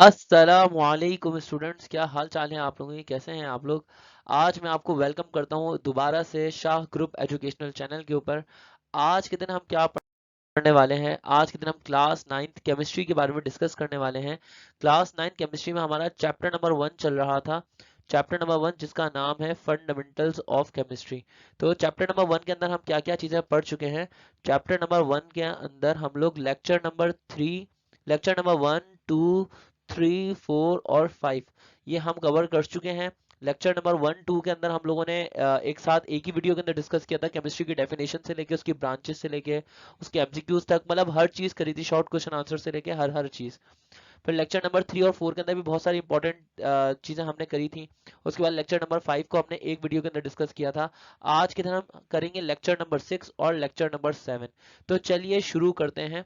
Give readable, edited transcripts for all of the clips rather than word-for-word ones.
अस्सलामुअलैकुम स्टूडेंट्स, क्या हाल चाल है आप लोगों के? कैसे हैं आप लोग? आज मैं आपको वेलकम करता हूं दोबारा से शाह ग्रुप एजुकेशनल चैनल के ऊपर। आज के दिन हम क्या पढ़ने वाले हैं? आज के दिन हम क्लास नाइन्थ केमिस्ट्री के बारे में डिस्कस करने वाले हैं। क्लास नाइन्थ केमिस्ट्री में हमारा चैप्टर नंबर 1 चल रहा था। चैप्टर नंबर 1 जिसका नाम है फंडामेंटल्स ऑफ केमिस्ट्री। तो चैप्टर नंबर 1 के अंदर हम क्या क्या चीज़ें पढ़ चुके हैं? चैप्टर नंबर 1 के अंदर हम लोग लेक्चर नंबर 1, 2, 3, 4 और 5 ये हम कवर कर चुके हैं। लेक्चर नंबर 1, 2 के अंदर हम लोगों ने एक साथ एक ही वीडियो के अंदर डिस्कस किया था केमिस्ट्री की डेफिनेशन से लेके उसकी ब्रांचेस से लेके उसके एमसीक्यूज तक, मतलब हर चीज करी थी, शॉर्ट क्वेश्चन आंसर से लेके हर हर चीज। फिर लेक्चर नंबर 3 और 4 के अंदर भी बहुत सारी इंपॉर्टेंट चीजें हमने करी थी। उसके बाद लेक्चर नंबर 5 को हमने एक वीडियो के अंदर डिस्कस किया था। आज के दिन हम करेंगे लेक्चर नंबर 6 और लेक्चर नंबर 7। तो चलिए शुरू करते हैं।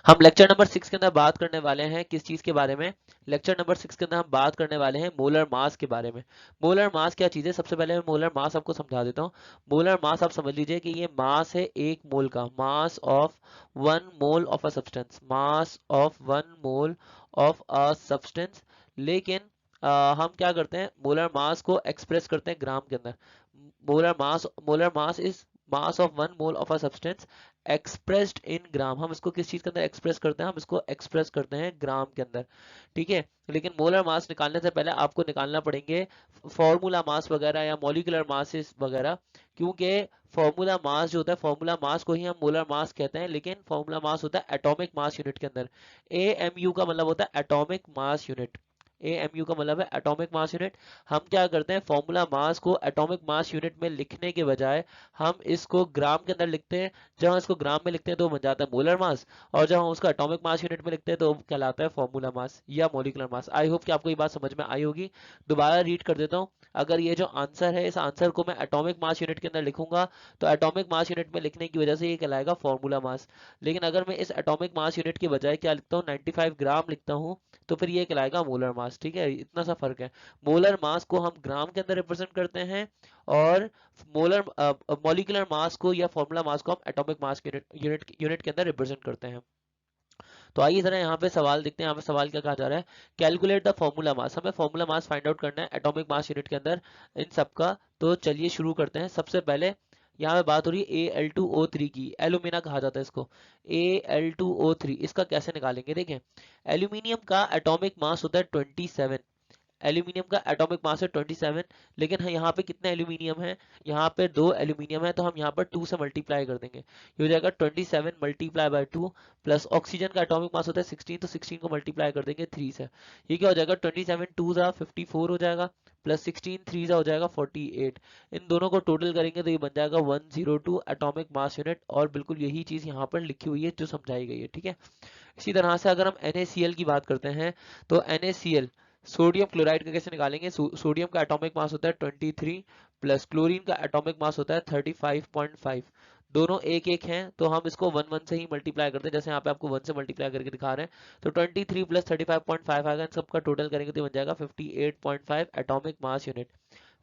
हम लेक्चर नंबर 6 के अंदर बात करने वाले हैं किस चीज के बारे में? लेक्चर नंबर 6 के अंदर हम बात करने वाले हैं मोलर मास के बारे में। मोलर मास क्या चीज है? सबसे पहले मैं मोलर मास आपको समझा देता हूँ। मोलर मास आप समझ लीजिए कि ये मास है एक मोल का, मास of 1 mole of a substance, mass of 1 mole of a substance. लेकिन हम क्या करते हैं, मोलर मास को एक्सप्रेस करते हैं ग्राम के अंदर। Molar mass is mass of 1 mole of a substance expressed in gram. हम इसको किस चीज के अंदर एक्सप्रेस करते हैं? हम इसको एक्सप्रेस करते हैं ग्राम के अंदर। ठीक है। लेकिन मोलर मास निकालने से पहले आपको निकालना पड़ेंगे फॉर्मूला मास वगैरह या मॉलिक्यूलर मासेस वगैरह, क्योंकि फॉर्मूला मास जो होता है, फॉर्मूला मास को ही हम मोलर मास कहते हैं, लेकिन फॉर्मूला मास होता है एटॉमिक मास यूनिट के अंदर। एएमयू का मतलब होता है एटॉमिक मास यूनिट। एएमयू का मतलब है एटॉमिक मास यूनिट। हम क्या करते हैं, फॉर्मूला मास को एटॉमिक मास यूनिट में लिखने के बजाय हम इसको ग्राम के अंदर लिखते हैं। जब हम इसको ग्राम में लिखते हैं तो बन जाता है मोलर मास, और जब हम उसको एटॉमिक मास यूनिट में लिखते हैं तो वो कहलाता है फॉर्मूला मास या मॉलिक्यूलर मास। आई होप कि आपको ये बात समझ में आई होगी। दोबारा रीड कर देता हूँ। अगर ये जो आंसर है, इस आंसर को मैं एटॉमिक मास यूनिट के अंदर लिखूंगा तो एटॉमिक मास यूनिट में लिखने की वजह से ये कहलाएगा फॉर्मूला मास। लेकिन अगर मैं इस एटॉमिक मास यूनिट के बजाय क्या लिखता हूँ, 95 ग्राम लिखता हूँ, तो फिर ये कहलाएगा मोलर मास। ठीक है, इतना सा फर्क है। मोलर मास को हम ग्राम के अंदर रिप्रेजेंट करते हैं, और मोलर मॉलिक्यूलर मास को या फॉर्मूला मास को हम एटॉमिक मास के यूनिट के अंदर रिप्रेजेंट करते हैं। तो आइए जरा यहाँ पे सवाल देखते हैं। यहाँ पे सवाल क्या कहा जा रहा है? Calculate the formula mass. हमें फॉर्मूला मास फाइंड आउट करना है एटॉमिक मास यूनिट के अंदर इन सब का। तो चलिए शुरू करते हैं। सबसे पहले यहाँ पे बात हो रही है Al2O3 की। एल्यूमिना कहा जाता है इसको, Al2O3। इसका कैसे निकालेंगे? देखें, एल्यूमिनियम का एटॉमिक मास होता है 27। एल्यूमिनियम का एटॉमिक मास है 27। लेकिन यहाँ पे कितने एल्यूमिनियम है? यहाँ पे 2 एल्यूमिनियम है, तो हम यहाँ पर 2 से मल्टीप्लाई कर देंगे। ये हो जाएगा 27 मल्टीप्लाई बाय 2। प्लस ऑक्सीजन का एटॉमिक मास होता है 16, तो 16 को मल्टीप्लाई कर देंगे 3 से। ये क्या हो जाएगा? 27 2 जा 54 हो जाएगा, प्लस 16 3 जा हो जाएगा 48। इन दोनों को टोटल करेंगे तो ये बन जाएगा 102 एटॉमिक मास यूनिट। और बिल्कुल यही चीज यहाँ पर लिखी हुई है जो समझाई गई है। ठीक है। इसी तरह से अगर हम NaCl की बात करते हैं तो NaCl सोडियम क्लोराइड का कैसे निकालेंगे? सोडियम का एटॉमिक मास होता है 23, प्लस क्लोरीन का एटॉमिक मास होता है 35.5। दोनों एक एक हैं, तो हम इसको 1 1 से ही मल्टीप्लाई करते हैं, जैसे यहाँ पे आपको 1 से मल्टीप्लाई करके दिखा रहे हैं। तो 23 प्लस 35.5 आएगा, इन सबका टोटल करेंगे तो बन जाएगा 58.5 atomic mass unit.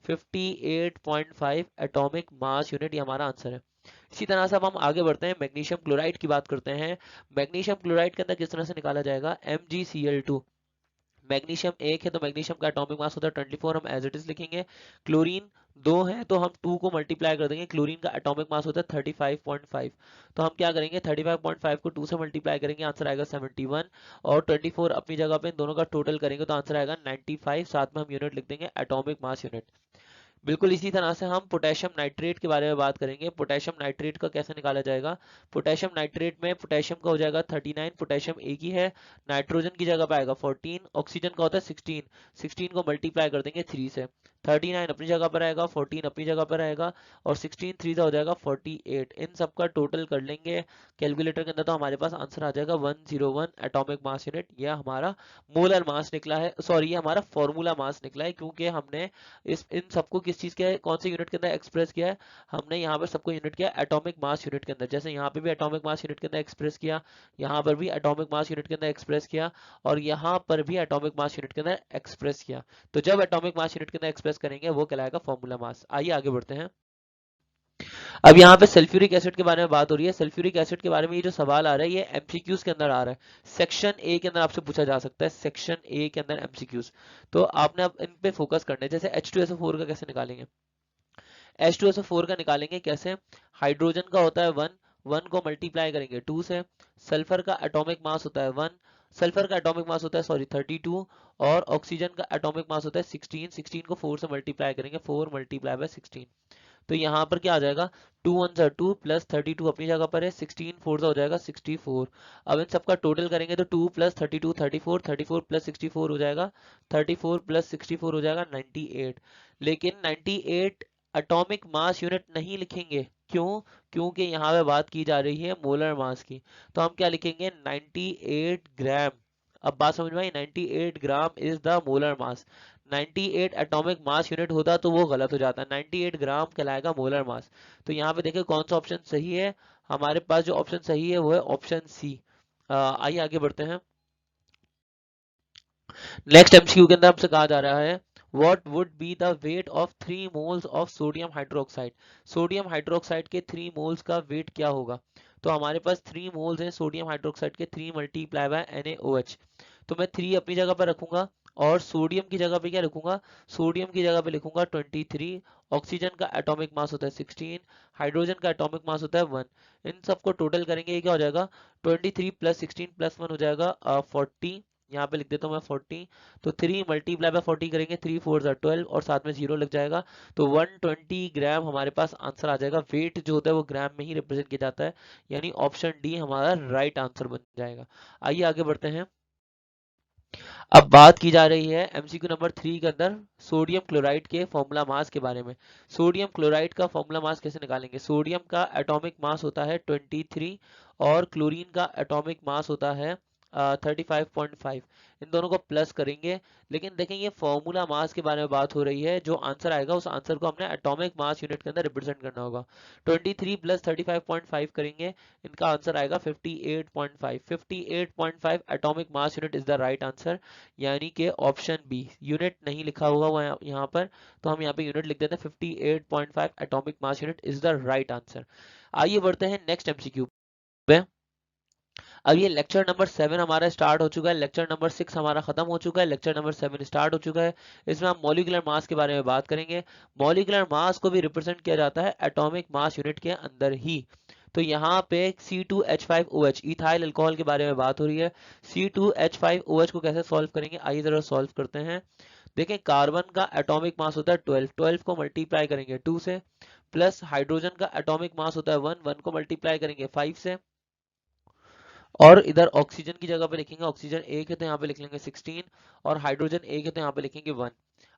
58.5 atomic mass unit, ये हमारा आंसर है। इसी तरह से अब हम आगे बढ़ते हैं, मैग्नीशियम क्लोराइड की बात करते हैं। मैग्नीशियम क्लोराइड के अंदर किस तरह से निकाला जाएगा? MgCl2। मैग्नीशियम एक है तो मैग्नीशियम का एटॉमिक मास होता है 24, हम एज इट इज लिखेंगे। क्लोरीन दो है तो हम 2 को मल्टीप्लाई कर देंगे। क्लोरीन का एटॉमिक मास होता है 35.5, तो हम क्या करेंगे, 35.5 को 2 से मल्टीप्लाई करेंगे, आंसर आएगा 71। और 24 अपनी जगह पे, इन दोनों का टोटल करेंगे तो आंसर आएगा 95। साथ में हम यूनिट लिख देंगे एटॉमिक मास यूनिट। बिल्कुल इसी तरह से हम पोटेशियम नाइट्रेट के बारे में बात करेंगे। पोटेशियम नाइट्रेट का कैसे निकाला जाएगा? पोटेशियम नाइट्रेट में पोटेशियम का हो जाएगा 39, पोटेशियम एक ही है, नाइट्रोजन की जगह पे आएगा 14, ऑक्सीजन का होता है 16। 16 को मल्टीप्लाई कर देंगे 3 से। 39 अपनी जगह पर आएगा, 14 अपनी जगह पर आएगा, और 16 3 से हो जाएगा 48। इन सब का टोटल कर लेंगे कैलकुलेटर के अंदर तो हमारे पास आंसर आ जाएगा 101 एटॉमिक मास यूनिट। यह हमारा मोलर मास निकला है, सॉरी ये हमारा फॉर्मूला मास निकला है, क्योंकि हमने इस इन सबको किस चीज के, कौन से यूनिट के अंदर एक्सप्रेस किया है? हमने यहाँ पर सबको यूनिट किया एटॉमिक मास यूनिट के अंदर। जैसे यहाँ पे भी एटॉमिक मास यूनिट के अंदर एक्सप्रेस किया, यहाँ पर भी एटॉमिक मास यूनिट के अंदर एक्सप्रेस किया, और यहाँ पर भी एटॉमिक मास यूनिट के अंदर एक्सप्रेस किया। तो जब एटॉमिक मास यूनिट के अंदर एक्सप्रेस करेंगे वो कहलाएगा फॉर्मूला मास। आइए आगे बढ़ते हैं। अब यहाँ पे सल्फ्यूरिक एसिड के बारे में बात हो रही है। सल्फ्यूरिक एसिड के बारे में ये जो सवाल आ रहा है ये एमसीक्यूज के अंदर आ रहा है, सेक्शन ए के अंदर आपसे पूछा जा सकता है, सेक्शन ए के अंदर एमसीक्यूज। तो आपने अब इन पे फोकस करना है। जैसे H2SO4 का कैसे निकालेंगे, H2SO4 का निकालेंगे कैसे, हाइड्रोजन का होता है 1, 1 को मल्टीप्लाई करेंगे 2 से, सल्फर का एटॉमिक मास होता है 1, सल्फर का एटॉमिक मास होता है 32, और ऑक्सीजन का एटॉमिक मास होता है 16, 16 को 4 से मल्टीप्लाई करेंगे, 4 मल्टीप्लाई बाय 16। तो यहाँ पर क्या आ जाएगा, 2 1 2 प्लस 32 अपनी जगह पर है, 16 4 हो जाएगा 64। अब इन सबका टोटल करेंगे तो 2 प्लस 32 34, 34 प्लस 64 हो जाएगा, 34 प्लस 64 हो जाएगा 98। लेकिन 98 एटॉमिक मास यूनिट नहीं लिखेंगे, क्यों, क्योंकि यहाँ पे बात की जा रही है मोलर मास की। तो हम क्या लिखेंगे, 98 ग्राम। अब बात समझ में आई, 98 gram is the molar mass. 98 atomic mass unit होता तो वो गलत हो जाता, 98 ग्राम कहलाएगा मोलर मास। तो यहाँ पे देखिए कौन सा ऑप्शन सही है, हमारे पास जो ऑप्शन सही है वो है ऑप्शन सी। आइए आगे बढ़ते हैं। नेक्स्ट एमसीक्यू के अंदर हमसे कहा जा रहा है what would be the weight of 3 moles of sodium hydroxide. Sodium hydroxide के 3 मोल्स का वेट क्या होगा। तो हमारे पास 3 मोल्स हैं सोडियम हाइड्रोक्साइड के, 3 मल्टीप्लाई बाय NaOH। तो मैं 3 अपनी जगह पर रखूंगा और सोडियम की जगह पे क्या रखूंगा, सोडियम की जगह पे लिखूंगा 23, ऑक्सीजन का एटॉमिक मास होता है 16, हाइड्रोजन का एटॉमिक मास होता है 1। इन सबको टोटल करेंगे ये क्या हो जाएगा, 23 प्लस 16 प्लस 1 हो जाएगा 40। यहाँ पे लिख देता हूँ मैं 40। तो 3 मल्टीप्लाई बाय 40 करेंगे, 3 4 12 और साथ में 0 लग जाएगा। तो 120 ग्राम हमारे पास आंसर आ जाएगा। वेट जो होता है वो ग्राम में ही रिप्रेजेंट किया जाता है, यानी ऑप्शन डी हमारा राइट आंसर बन जाएगा। आइए आगे बढ़ते हैं। अब बात की जा रही है एमसीक्यू नंबर 3 के अंदर सोडियम क्लोराइड के फॉर्मूला मास के बारे में। सोडियम क्लोराइड का फॉर्मूला मास कैसे निकालेंगे, सोडियम का एटॉमिक मास होता है 23 और क्लोरीन का एटॉमिक मास होता है 35.5। इन दोनों को प्लस करेंगे। लेकिन देखें ये फॉर्मूला मास के बारे में बात हो रही है, जो आंसर आएगा उस आंसर को हमने एटॉमिक मास यूनिट के अंदर रिप्रेजेंट करना होगा। 23 प्लस 35.5 करेंगे, इनका आंसर आएगा 58.5। 58.5 atomic mass unit is the right answer, यानी कि ऑप्शन बी। यूनिट नहीं लिखा हुआ हुआ यहाँ पर, तो हम यहाँ पे यूनिट लिख देते हैं, 58.5 atomic mass unit is the right answer. आइए बढ़ते हैं नेक्स्ट एमसीक्यू पे। अब ये लेक्चर नंबर 7 हमारा स्टार्ट हो चुका है, लेक्चर नंबर 6 हमारा खत्म हो चुका है, लेक्चर नंबर 7 स्टार्ट हो चुका है। इसमें हम मॉलिक्यूलर मास के बारे में बात करेंगे। मॉलिक्यूलर मास को भी रिप्रेजेंट किया जाता है एटॉमिक मास यूनिट के अंदर ही। तो यहाँ पे C2H5OH इथाइल अल्कोहल के बारे में बात हो रही है। C2H5OH को कैसे सॉल्व करेंगे, आइए जरा सॉल्व करते हैं। देखें कार्बन का एटॉमिक मास होता है 12, 12 को मल्टीप्लाई करेंगे 2 से, प्लस हाइड्रोजन का एटॉमिक मास होता है 1, 1 को मल्टीप्लाई करेंगे 5 से, और इधर ऑक्सीजन की जगह पे लिखेंगे, ऑक्सीजन एक है तो यहाँ पे लिख लेंगे 16, और हाइड्रोजन एक है तो यहाँ पे लिखेंगे 1।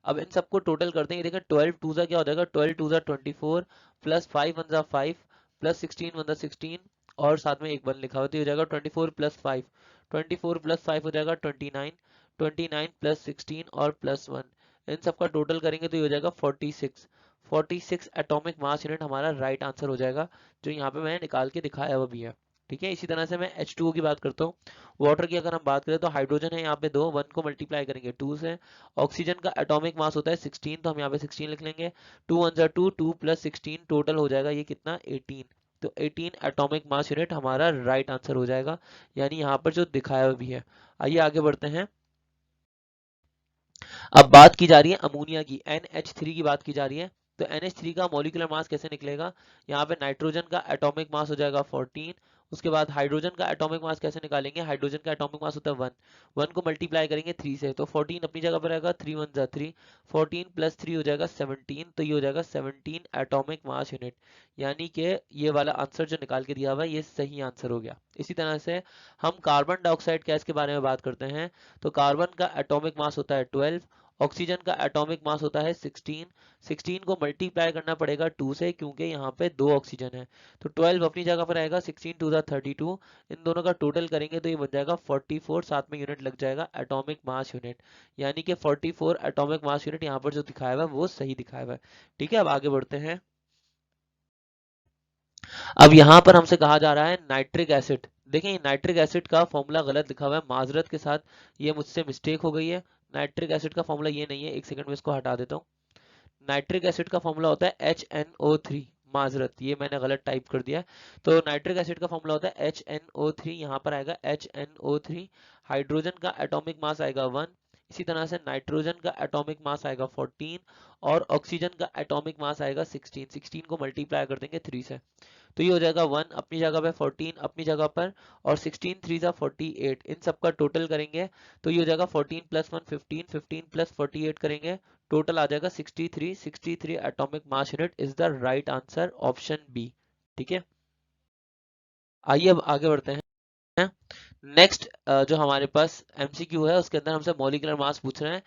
अब इन सबको टोटल करते हैं, देखिए 12 टू ज़ा क्या हो जाएगा, 12 टू ज़ा 24 प्लस 5 वन ज़ा 5 प्लस 16 वन ज़ा 16 और साथ में एक 1 लिखा हुआ, तो ये हो जाएगा 24 प्लस 5, 24 प्लस 5 हो जाएगा 29, 29 प्लस 16 और प्लस 1। इन सबका टोटल करेंगे तो ये हो जाएगा 46। 46 एटॉमिक मास यूनिट हमारा राइट आंसर हो जाएगा, जो यहाँ पे मैंने निकाल के दिखाया हुआ भी है। ठीक है, इसी तरह से मैं H2O की बात करता हूँ। वाटर की अगर हम बात करें तो हाइड्रोजन है यहाँ पे 2, 1 को मल्टीप्लाई करेंगे 2 से, ऑक्सीजन का एटॉमिक मास होता है 16, तो हम यहाँ पे 16 लिख लेंगे, 2 1 जा 2, 2 प्लस 16 टोटल हो जाएगा ये कितना 18। तो 18 एटॉमिक मास यूनिट हमारा राइट आंसर हो जाएगा, यानी यहाँ पर जो दिखाया हुआ भी है। आइए आगे बढ़ते हैं। अब बात की जा रही है अमोनिया की, NH3 की बात की जा रही है। तो NH3 का मॉलिक्यूलर मास कैसे निकलेगा, यहाँ पे नाइट्रोजन का एटॉमिक मास हो जाएगा 14, उसके बाद हाइड्रोजन का एटॉमिक मास कैसे निकालेंगे, हाइड्रोजन का एटॉमिक मास होता है 1, 1 को मल्टीप्लाई करेंगे 3 से, तो 14 अपनी जगह पर रहेगा, 3 1 जा 3, 14 प्लस 3 हो जाएगा 17, तो ये हो जाएगा 17 एटॉमिक मास यूनिट, यानी कि ये वाला आंसर जो निकाल के दिया हुआ है ये सही आंसर हो गया। इसी तरह से हम कार्बन डाइऑक्साइड गैस के बारे में बात करते हैं। तो कार्बन का एटॉमिक मास होता है 12, ऑक्सीजन का एटॉमिक मास होता है 16, 16 को मल्टीप्लाई करना पड़ेगा 2 से, क्योंकि यहाँ पे 2 ऑक्सीजन है, तो 12 अपनी जगह पर आएगा, 16 2 32, इन दोनों का टोटल करेंगे तो ये बन जाएगा 44, साथ में यूनिट लग जाएगा एटॉमिक मास यूनिट, यानी कि 44 एटॉमिक मास यूनिट यहाँ पर जो दिखाया हुआ है वो सही दिखाया हुआ है। ठीक है, अब आगे बढ़ते हैं। अब यहाँ पर हमसे कहा जा रहा है नाइट्रिक एसिड। देखें नाइट्रिक एसिड का फॉर्मूला गलत लिखा हुआ है, माजरत के साथ ये मुझसे मिस्टेक हो गई है। नाइट्रिक एसिड का फॉर्मूला ये नहीं है, एक सेकंड में इसको हटा देता हूँ। नाइट्रिक एसिड का फॉर्मूला होता है HNO3, माजरत, ये मैंने गलत टाइप कर दिया है। तो नाइट्रिक एसिड का फॉर्मूला होता है HNO3, यहाँ पर आएगा HNO3। हाइड्रोजन का एटॉमिक मास आएगा 1, इसी तरह से नाइट्रोजन का एटॉमिक मास आएगा 14 और ऑक्सीजन का एटॉमिक मास आएगा 16। 16 को मल्टीप्लाई कर देंगे 3 से, तो ये हो जाएगा 1 अपनी जगह पे, 14 अपनी जगह पर, और 16 3 जा 48। इन सब का टोटल करेंगे तो ये हो जाएगा 14 प्लस 1 15, 15 प्लस 48 करेंगे, टोटल आ जाएगा 63। 63 atomic mass unit is the right answer, option B. ठीक है, आइए अब आगे बढ़ते हैं। नेक्स्ट जो हमारे पास एमसीक्यू है उसके अंदर हमसे मॉलिक्यूलर मास पूछ रहे हैं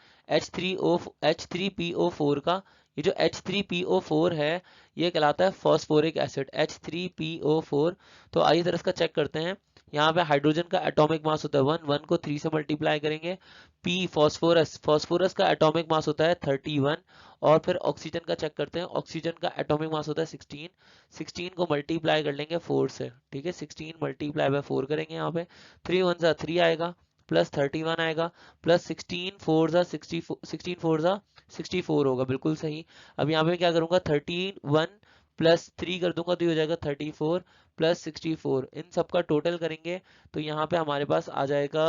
H3PO4 का। ये जो H3PO4 है ये कहलाता है फॉस्फोरिक एसिड, H3PO4। तो आइए जरा इसका चेक करते हैं। यहाँ पे हाइड्रोजन का एटॉमिक मास होता है 1, 1 को 3 से मल्टीप्लाई करेंगे। P फॉस्फोरस, फॉस्फोरस का एटॉमिक मास होता है 31। और फिर ऑक्सीजन का चेक करते हैं, ऑक्सीजन का एटॉमिक मास होता है 16। 16 को मल्टीप्लाई कर लेंगे 4 से, ठीक है, 16 मल्टीप्लाई बाय 4 करेंगे यहाँ पे, 3 1 जा 3 आएगा, प्लस 31 आएगा, प्लस 16 4 जा 64, 16 4 जा 64 होगा, बिल्कुल सही। अब यहाँ पे क्या करूंगा, 31 प्लस 3 कर दूंगा तो ये हो जाएगा 34 प्लस 64, इन सब का टोटल करेंगे तो यहाँ पे हमारे पास आ जाएगा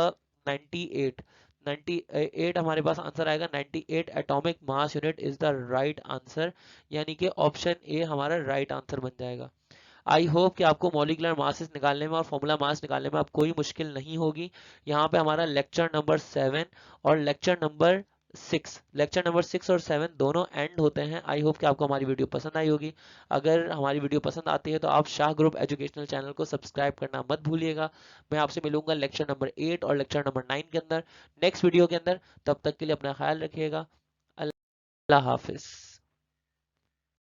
98। 98 हमारे पास आंसर आएगा, 98 atomic mass unit is the right answer, यानी कि ऑप्शन ए हमारा राइट आंसर बन जाएगा। आई होप कि आपको मॉलिक्यूलर मासेस निकालने में और फॉर्मूला मास निकालने में अब कोई मुश्किल नहीं होगी। यहाँ पे हमारा लेक्चर नंबर 7 और लेक्चर नंबर 6 और 7 दोनों एंड होते हैं। आई होप कि आपको हमारी वीडियो पसंद आई होगी। अगर हमारी वीडियो पसंद आती है तो आप शाह ग्रुप एजुकेशनल चैनल को सब्सक्राइब करना मत भूलिएगा। मैं आपसे मिलूंगा लेक्चर नंबर 8 और लेक्चर नंबर 9 के अंदर, नेक्स्ट वीडियो के अंदर। तब तक के लिए अपना ख्याल रखिएगा। अल्लाह हाफिज।